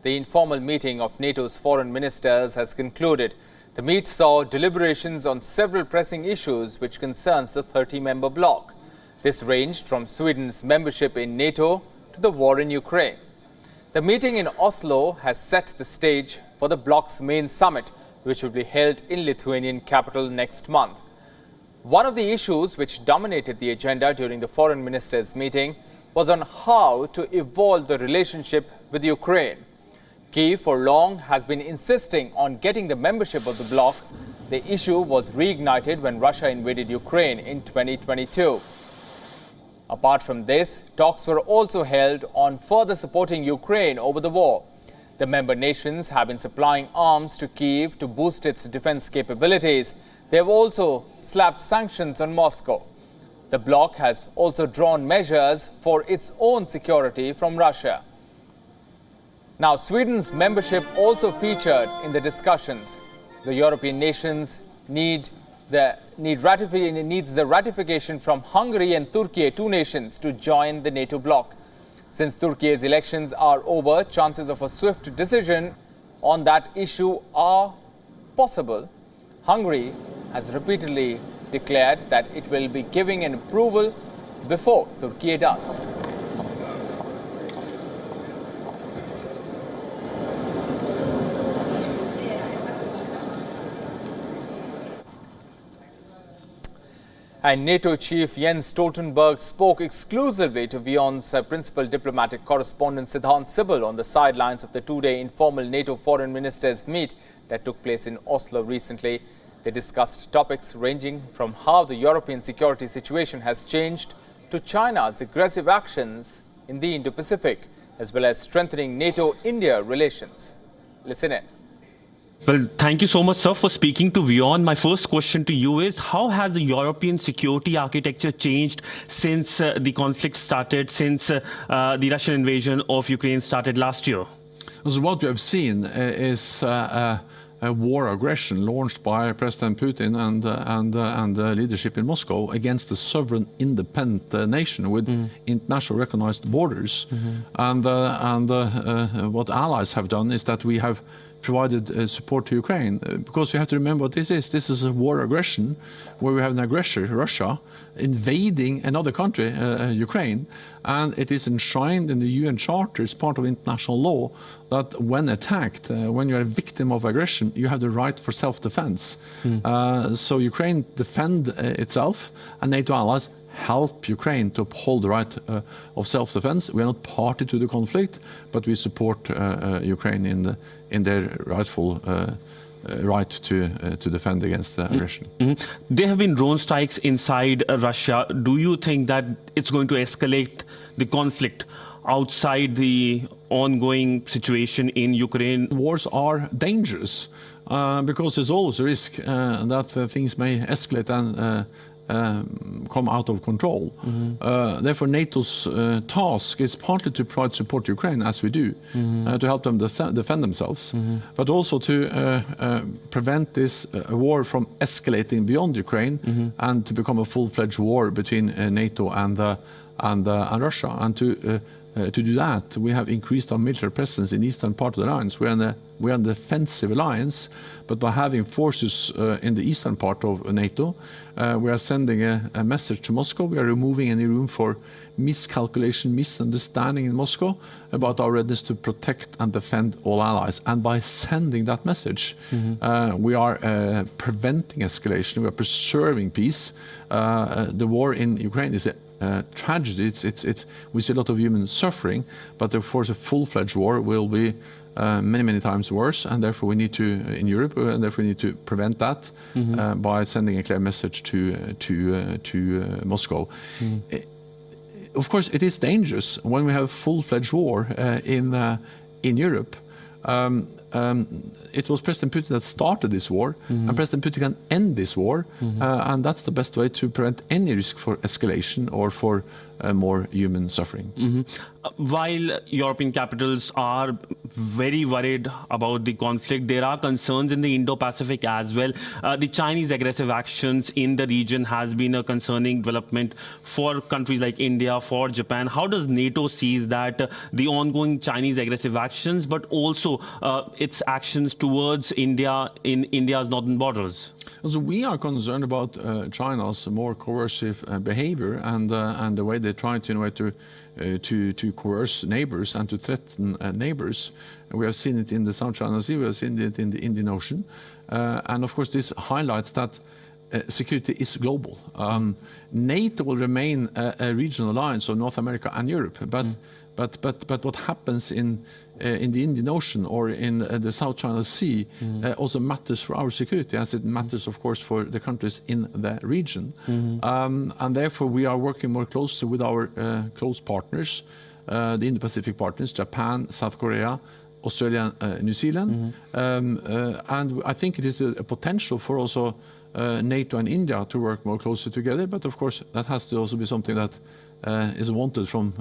the informal meeting of NATO's foreign ministers has concluded. The meet saw deliberations on several pressing issues which concerns the 30-member bloc. This ranged from Sweden's membership in NATO to the war in Ukraine. The meeting in Oslo has set the stage for the bloc's main summit, which will be held in Lithuanian capital next month. One of the issues which dominated the agenda during the foreign ministers' meeting was on how to evolve the relationship with Ukraine. Kyiv for long has been insisting on getting the membership of the bloc. The issue was reignited when Russia invaded Ukraine in 2022. Apart from this, talks were also held on further supporting Ukraine over the war. The member nations have been supplying arms to Kyiv to boost its defense capabilities. They have also slapped sanctions on Moscow. The bloc has also drawn measures for its own security from Russia. Now, Sweden's membership also featured in the discussions. The European nations needs the ratification from Hungary and Turkey, two nations, to join the NATO bloc. Since Turkey's elections are over, chances of a swift decision on that issue are possible. Hungary has repeatedly declared that it will be giving an approval before Turkey does. And NATO chief Jens Stoltenberg spoke exclusively to WION's principal diplomatic correspondent Sidhant Sibal on the sidelines of the two-day informal NATO foreign ministers meet that took place in Oslo recently. They discussed topics ranging from how the European security situation has changed to China's aggressive actions in the Indo-Pacific, as well as strengthening NATO-India relations. Listen in. Well, thank you so much, sir, for speaking to WION. My first question to you is, how has the European security architecture changed since the conflict started, since the Russian invasion of Ukraine started last year? So what we have seen is a war aggression launched by President Putin and the leadership in Moscow against a sovereign independent nation with international recognized borders. And what allies have done is that we have provided support to Ukraine, because you have to remember what this is. This is a war aggression where we have an aggressor, Russia, invading another country, Ukraine, and it is enshrined in the UN Charter as part of international law that when attacked, when you're a victim of aggression, you have the right for self-defense. So Ukraine defend itself, and NATO allies help Ukraine to uphold the right of self-defense. We are not party to the conflict, but we support Ukraine in their rightful right to defend against aggression. There have been drone strikes inside Russia. Do you think that it's going to escalate the conflict outside the ongoing situation in Ukraine? Wars are dangerous because there's always a risk that things may escalate and come out of control. Therefore, NATO's task is partly to provide support to Ukraine, as we do, to help them defend themselves, but also to prevent this war from escalating beyond Ukraine and to become a full-fledged war between NATO and Russia. And to do that, we have increased our military presence in the eastern part of the alliance. We are an defensive alliance, but by having forces in the eastern part of NATO, we are sending a message to Moscow. We are removing any room for miscalculation, misunderstanding in Moscow about our readiness to protect and defend all allies. And by sending that message, we are preventing escalation. We are preserving peace. The war in Ukraine is a tragedy. We see a lot of human suffering, but of course a full-fledged war will be many times worse, and therefore we need to, in Europe, and therefore we need to prevent that by sending a clear message to Moscow. Of course, it is dangerous when we have a full-fledged war in Europe. It was President Putin that started this war, and President Putin can end this war, and that's the best way to prevent any risk for escalation or for more human suffering. While European capitals are very worried about the conflict, there are concerns in the Indo-Pacific as well. The Chinese aggressive actions in the region has been a concerning development for countries like India, for Japan. How does NATO sees that the ongoing Chinese aggressive actions, but also its actions towards India in India's northern borders? So we are concerned about China's more coercive behavior and the way they try to coerce neighbors and to threaten neighbors. We have seen it in the South China Sea, we have seen it in the Indian Ocean. And of course this highlights that security is global. NATO will remain a regional alliance of North America and Europe, but what happens in the Indian Ocean or in the South China Sea also matters for our security, as it matters, of course, for the countries in the region. And therefore, we are working more closely with our close partners, the Indo-Pacific partners, Japan, South Korea, Australia, New Zealand. And I think it is a potential for also NATO and India to work more closely together. But of course, that has to also be something that is wanted from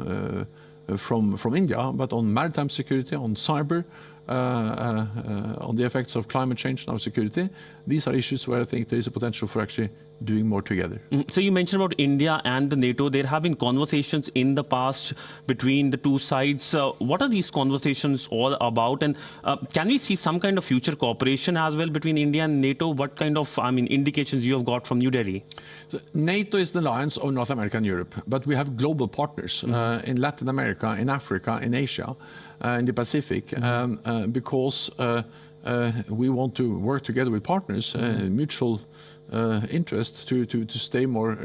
India, but on maritime security, on cyber, on the effects of climate change on our security. These are issues where I think there is a potential for actually doing more together. So you mentioned about India and the NATO. There have been conversations in the past between the two sides. What are these conversations all about? And can we see some kind of future cooperation as well between India and NATO? What kind of, indications you have got from New Delhi? So NATO is the alliance of North America and Europe, but we have global partners in Latin America, in Africa, in Asia, in the Pacific, because we want to work together with partners, mutual interest to stay more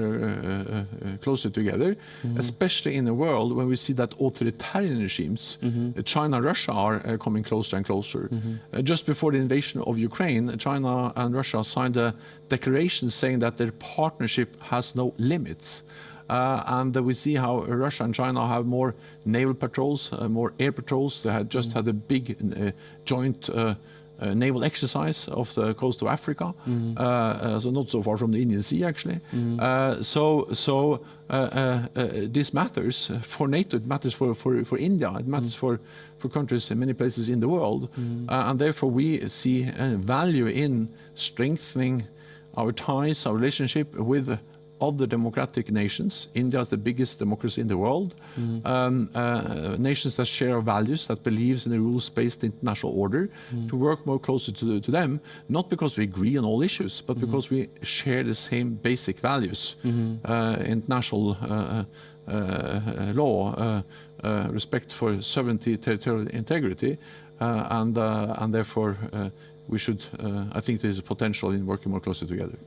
closer together, especially in a world when we see that authoritarian regimes, China and Russia, are coming closer and closer. Just before the invasion of Ukraine, China and Russia signed a declaration saying that their partnership has no limits. And we see how Russia and China have more naval patrols, more air patrols. They had just had a big joint naval exercise off the coast of Africa, so not so far from the Indian Sea, actually. This matters for NATO, it matters for India, it matters for countries in many places in the world, and therefore we see value in strengthening our ties, our relationship with other democratic nations. India is the biggest democracy in the world. Nations that share our values, that believes in a rules-based international order, to work more closely to them, not because we agree on all issues, but because we share the same basic values. International law, respect for sovereignty, territorial integrity, and therefore we should, I think there's a potential in working more closely together.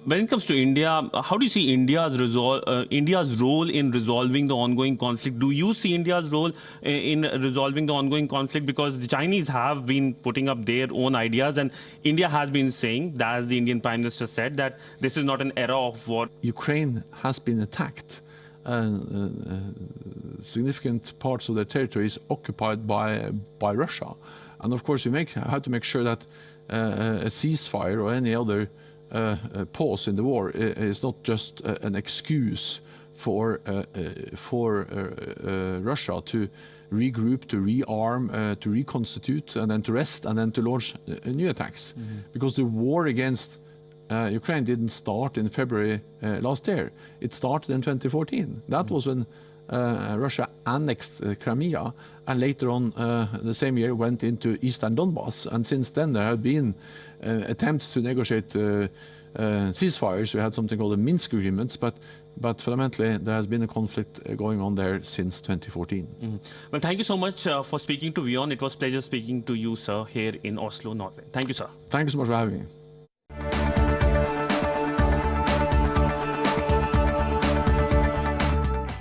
When it comes to India, how do you see India's role in resolving the ongoing conflict? Do you see India's role in resolving the ongoing conflict? Because the Chinese have been putting up their own ideas, and India has been saying, as the Indian Prime Minister said, that this is not an era of war. Ukraine has been attacked. Significant parts of their territory is occupied by Russia. And of course, we have to make sure that a ceasefire or any other pause in the war is not just an excuse for Russia to regroup, to rearm, to reconstitute, and then to rest, and then to launch new attacks. Because the war against Ukraine didn't start in February last year. It started in 2014. That was when Russia annexed Crimea, and later on the same year went into eastern Donbass. And since then there have been attempts to negotiate ceasefires. We had something called the Minsk agreements, but fundamentally there has been a conflict going on there since 2014. Well, thank you so much for speaking to WION. It was a pleasure speaking to you, sir, here in Oslo, Norway. Thank you, sir. Thank you so much for having me.